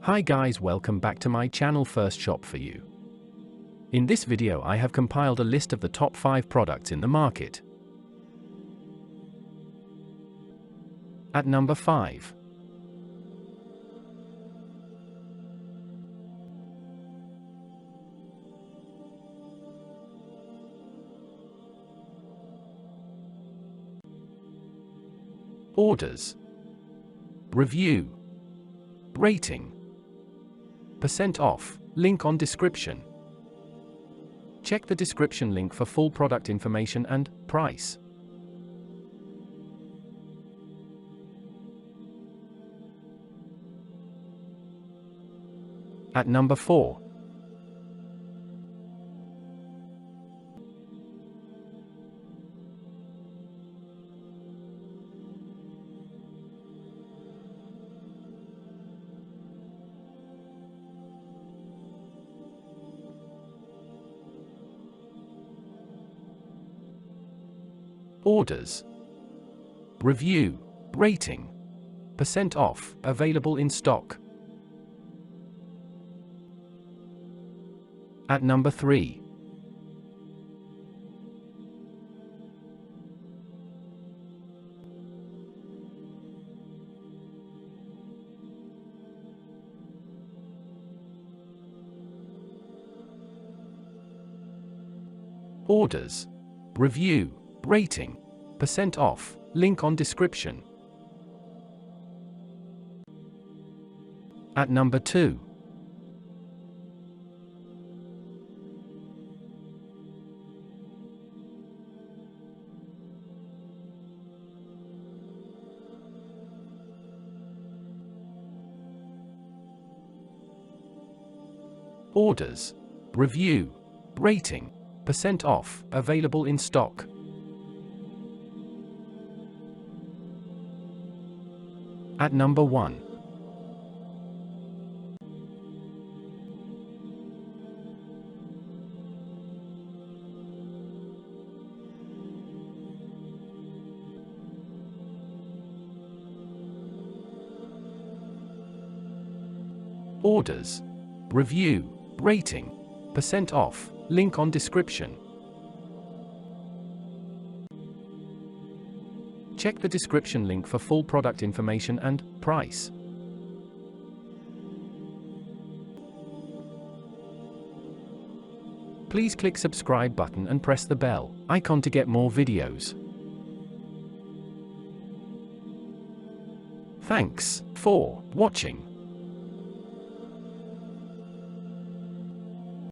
Hi guys, welcome back to my channel First Shop for You. In this video I have compiled a list of the top 5 products in the market. At number 5. Orders. Review. Rating. % off, link on description. Check the description link for full product information and price. At number 4. Orders. Review. Rating. % off, available in stock. At number 3. Orders. Review. Rating. % off, link on description. At number 2. Orders. Review. Rating. % off, available in stock. At number 1. Orders. Review. Rating. % off, link on description. Check the description link for full product information and price. Please click subscribe button and press the bell icon to get more videos. Thanks for watching.